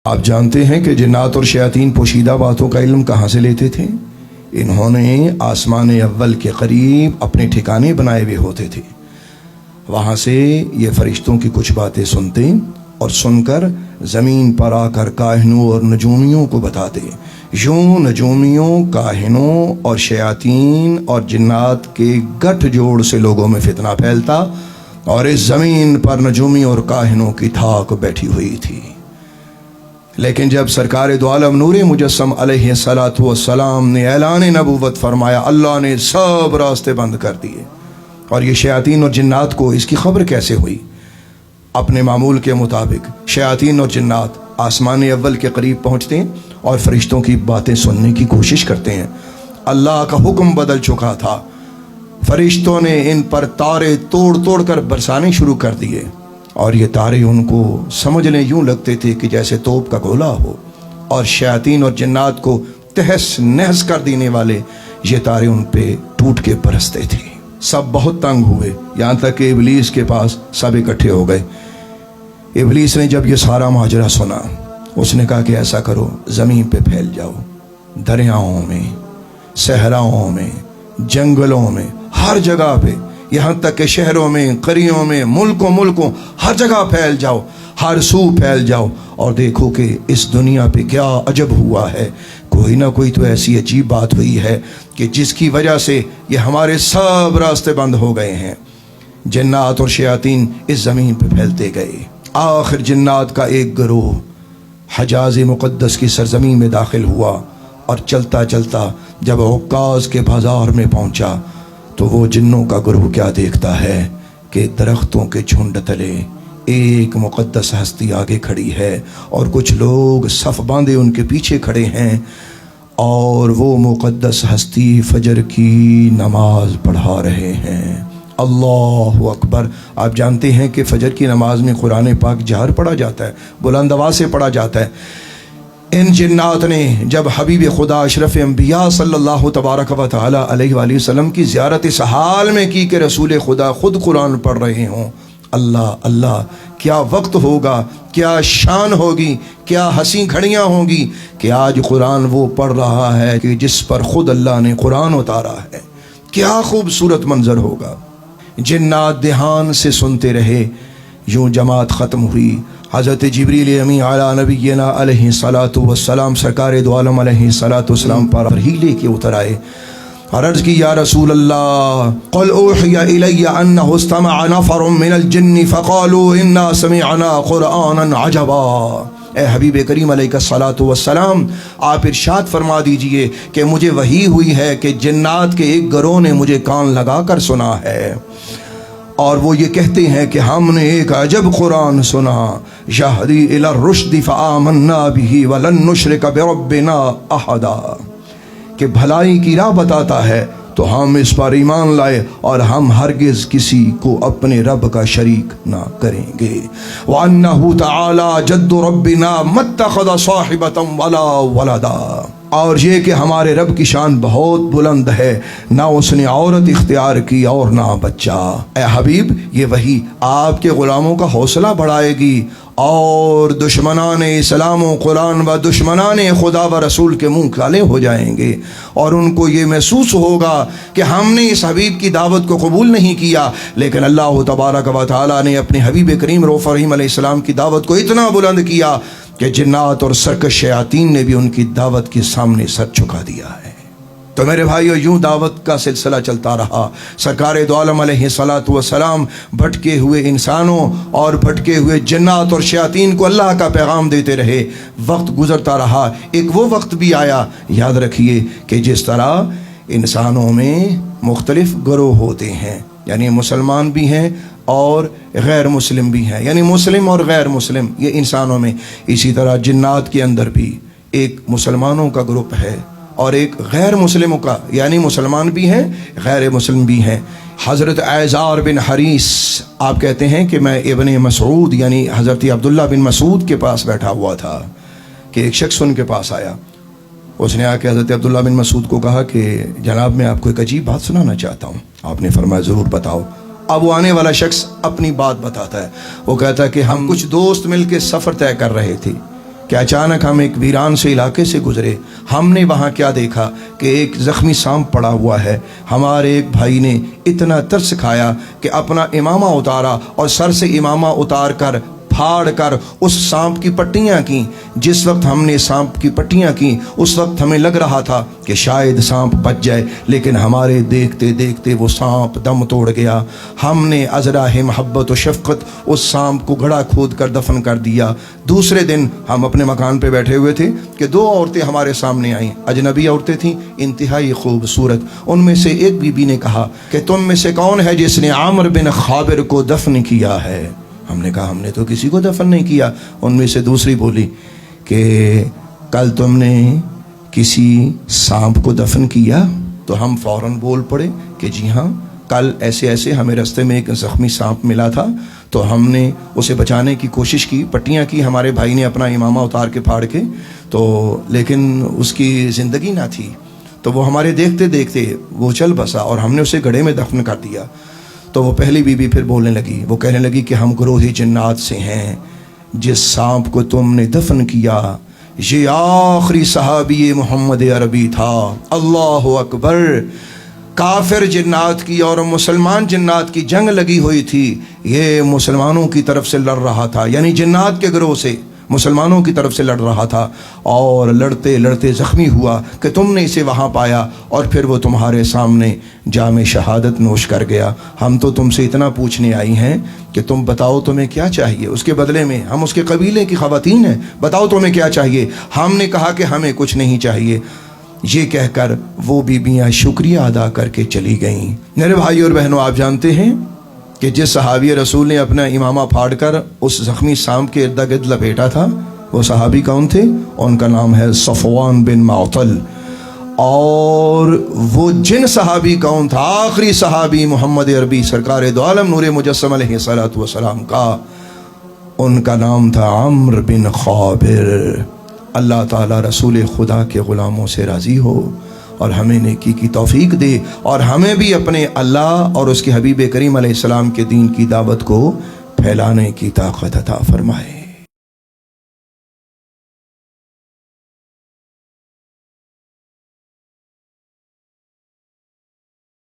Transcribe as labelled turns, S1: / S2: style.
S1: آپ جانتے ہیں کہ جنات اور شیاطین پوشیدہ باتوں کا علم کہاں سے لیتے تھے؟ انہوں نے آسمان اول کے قریب اپنے ٹھکانے بنائے ہوئے ہوتے تھے، وہاں سے یہ فرشتوں کی کچھ باتیں سنتے اور سن کر زمین پر آ کر کاہنوں اور نجومیوں کو بتاتے۔ یوں نجومیوں، کاہنوں اور شیاطین اور جنات کے گٹھ جوڑ سے لوگوں میں فتنہ پھیلتا، اور اس زمین پر نجومی اور کاہنوں کی تھاک بیٹھی ہوئی تھی۔ لیکن جب سرکار دو عالم نور مجسم علیہ الصلوۃ والسلام نے اعلان نبوت فرمایا، اللہ نے سب راستے بند کر دیے۔ اور یہ شیاطین اور جنات کو اس کی خبر کیسے ہوئی؟ اپنے معمول کے مطابق شیاطین اور جنات آسمان اول کے قریب پہنچتے ہیں اور فرشتوں کی باتیں سننے کی کوشش کرتے ہیں۔ اللہ کا حکم بدل چکا تھا، فرشتوں نے ان پر تارے توڑ توڑ کر برسانے شروع کر دیے، اور یہ تارے ان کو سمجھ لیں یوں لگتے تھے کہ جیسے توپ کا گولا ہو، اور شیاطین اور جنات کو تہس نہس کر دینے والے یہ تارے ان پہ ٹوٹ کے برستے تھے۔ سب بہت تنگ ہوئے، یہاں تک کہ ابلیس کے پاس سب اکٹھے ہو گئے۔ ابلیس نے جب یہ سارا ماجرا سنا، اس نے کہا کہ ایسا کرو، زمین پہ پھیل جاؤ، دریاؤں میں، صحراؤں میں، جنگلوں میں، ہر جگہ پہ، یہاں تک کہ شہروں میں، قریوں میں، ملکوں ہر جگہ پھیل جاؤ، ہر سو پھیل جاؤ، اور دیکھو کہ اس دنیا پہ کیا عجب ہوا ہے۔ کوئی نہ کوئی تو ایسی عجیب بات ہوئی ہے کہ جس کی وجہ سے یہ ہمارے سب راستے بند ہو گئے ہیں۔ جنات اور شیاطین اس زمین پہ پھیلتے گئے۔ آخر جنات کا ایک گروہ حجاز مقدس کی سرزمین میں داخل ہوا، اور چلتا چلتا جب عکاظ کے بازار میں پہنچا تو وہ جنوں کا گروہ کیا دیکھتا ہے کہ درختوں کے جھنڈ تلے ایک مقدس ہستی آگے کھڑی ہے، اور کچھ لوگ صف باندھے ان کے پیچھے کھڑے ہیں، اور وہ مقدس ہستی فجر کی نماز پڑھا رہے ہیں۔ اللہ اکبر! آپ جانتے ہیں کہ فجر کی نماز میں قرآن پاک جہر پڑھا جاتا ہے، بلند آواز سے پڑھا جاتا ہے۔ ان جنات نے جب حبیب خدا اشرف انبیاء صلی اللہ تبارک و تعالی علیہ وآلہ وسلم کی زیارت اس حال میں کی کہ رسول خدا خود قرآن پڑھ رہے ہوں، اللہ اللہ، کیا وقت ہوگا، کیا شان ہوگی، کیا حسین گھڑیاں ہوں گی کہ آج قرآن وہ پڑھ رہا ہے کہ جس پر خود اللہ نے قرآن اتارا ہے۔ کیا خوبصورت منظر ہوگا۔ جنات دھیان سے سنتے رہے۔ یوں جماعت ختم ہوئی، حضرت جبریل امی علی نبینا علیہ الصلاۃ والسلام سرکار دو عالم علیہ الصلاۃ والسلام پر ہی لے کے اتر آئے اور عرض کی، یا رسول اللہ، قل اوحی الی انہ استمع نفر من الجن فقالوا انا سمعنا قرآنا عجبا۔ اے حبیب کریم علیہ الصلاۃ والسلام، آپ ارشاد فرما دیجئے کہ مجھے وحی ہوئی ہے کہ جنات کے ایک گروہ نے مجھے کان لگا کر سنا ہے، اور وہ یہ کہتے ہیں کہ ہم نے ایک عجب قرآن سنا، یہدی الی الرشد فآمنا بہ ولن نشرک بربنا احدا، کہ بھلائی کی راہ بتاتا ہے تو ہم اس پر ایمان لائے اور ہم ہرگز کسی کو اپنے رب کا شریک نہ کریں گے۔ وَأَنَّهُ تَعَالَى جَدُّ رَبِّنَا مَا اتَّخَذَ صَاحِبَةً وَلَا وَلَدًا، اور یہ کہ ہمارے رب کی شان بہت بلند ہے، نہ اس نے عورت اختیار کی اور نہ بچہ۔ اے حبیب، یہ وحی آپ کے غلاموں کا حوصلہ بڑھائے گی، اور دشمنان اسلام و قرآن و دشمنان خدا و رسول کے منہ کالے ہو جائیں گے، اور ان کو یہ محسوس ہوگا کہ ہم نے اس حبیب کی دعوت کو قبول نہیں کیا، لیکن اللہ تبارک و تعالی نے اپنے حبیب کریم رؤوف رحیم علیہ السلام کی دعوت کو اتنا بلند کیا کہ جنات اور سرکش شیاطین نے بھی ان کی دعوت کے سامنے سر جھکا دیا ہے۔ تو میرے بھائیو، یوں دعوت کا سلسلہ چلتا رہا۔ سرکار دو عالم علیہ الصلاۃ والسلام بھٹکے ہوئے انسانوں اور بھٹکے ہوئے جنات اور شیاطین کو اللہ کا پیغام دیتے رہے۔ وقت گزرتا رہا، ایک وہ وقت بھی آیا، یاد رکھیے، کہ جس طرح انسانوں میں مختلف گروہ ہوتے ہیں، یعنی مسلمان بھی ہیں اور غیر مسلم بھی ہیں، یعنی مسلم اور غیر مسلم، یہ انسانوں میں، اسی طرح جنات کے اندر بھی ایک مسلمانوں کا گروپ ہے اور ایک غیر مسلموں کا، یعنی مسلمان بھی ہیں، غیر مسلم بھی ہیں۔ حضرت عیزار بن حریث آپ کہتے ہیں کہ میں ابن مسعود یعنی حضرت عبداللہ بن مسعود کے پاس بیٹھا ہوا تھا کہ ایک شخص ان کے پاس آیا۔ اس نے آ کے حضرت عبداللہ بن مسعود کو کہا کہ جناب، میں آپ کو ایک عجیب بات سنانا چاہتا ہوں۔ آپ نے فرمایا ضرور بتاؤ۔ اب وہ آنے والا شخص اپنی بات بتاتا ہے، وہ کہتا ہے کہ ہم کچھ دوست مل کے سفر طے کر رہے تھے، کہ اچانک ہم ایک ویران سے علاقے سے گزرے. ہم نے وہاں کیا دیکھا کہ ایک زخمی سانپ پڑا ہوا ہے. ہمارے ایک بھائی نے اتنا ترس کھایا کہ اپنا امامہ اتارا اور سر سے امامہ اتار کر پھاڑ کر اس سانپ کی پٹیاں کیں. جس وقت ہم نے سانپ کی پٹیاں کیں اس وقت ہمیں لگ رہا تھا کہ شاید سانپ بچ جائے، لیکن ہمارے دیکھتے دیکھتے وہ سانپ دم توڑ گیا. ہم نے ازراہ محبت و شفقت اس سانپ کو گڑھا کھود کر دفن کر دیا. دوسرے دن ہم اپنے مکان پہ بیٹھے ہوئے تھے کہ 2 عورتیں ہمارے سامنے آئیں. اجنبی عورتیں تھیں، انتہائی خوبصورت. ان میں سے ایک بی بی نے کہا کہ تم میں سے کون ہے جس نے عامر بن خابر کو دفن کیا ہے؟ ہم نے کہا ہم نے تو کسی کو دفن نہیں کیا. ان میں سے دوسری بولی کہ کل تم نے کسی سانپ کو دفن کیا؟ تو ہم فوراً بول پڑے کہ جی ہاں، کل ایسے ایسے ہمیں رستے میں ایک زخمی سانپ ملا تھا تو ہم نے اسے بچانے کی کوشش کی، پٹیاں کی ہمارے بھائی نے اپنا امامہ اتار کے پھاڑ کے، تو لیکن اس کی زندگی نہ تھی. تو وہ ہمارے دیکھتے دیکھتے وہ چل بسا اور ہم نے اسے گڑھے میں دفن کر دیا. تو وہ پہلی بی بی پھر بولنے لگی، وہ کہنے لگی کہ ہم گروہ جنات سے ہیں. جس سانپ کو تم نے دفن کیا یہ آخری صحابی محمد عربی تھا. اللہ اکبر. کافر جنات کی اور مسلمان جنات کی جنگ لگی ہوئی تھی. یہ مسلمانوں کی طرف سے لڑ رہا تھا، یعنی جنات کے گروہ سے مسلمانوں کی طرف سے لڑ رہا تھا، اور لڑتے لڑتے زخمی ہوا کہ تم نے اسے وہاں پایا اور پھر وہ تمہارے سامنے جام شہادت نوش کر گیا. ہم تو تم سے اتنا پوچھنے آئی ہیں کہ تم بتاؤ تمہیں کیا چاہیے اس کے بدلے میں. ہم اس کے قبیلے کی خواتین ہیں، بتاؤ تمہیں کیا چاہیے. ہم نے کہا کہ ہمیں کچھ نہیں چاہیے. یہ کہہ کر وہ بیبیاں شکریہ ادا کر کے چلی گئیں. میرے بھائی اور بہنوں، آپ جانتے ہیں کہ جس صحابی رسول نے اپنا امامہ پھاڑ کر اس زخمی سانپ کے ارد گرد لپیٹا تھا، وہ صحابی کون تھے؟ ان کا نام ہے صفوان بن معطل. اور وہ جن صحابی کون تھا؟ آخری صحابی محمد عربی سرکار دو عالم نور مجسم علیہ الصلوۃ والسلام کا، ان کا نام تھا عمرو بن خابر. اللہ تعالیٰ رسول خدا کے غلاموں سے راضی ہو اور ہمیں نیکی کی توفیق دے، اور ہمیں بھی اپنے اللہ اور اس کے حبیب کریم علیہ السلام کے دین کی دعوت کو پھیلانے کی طاقت عطا فرمائے.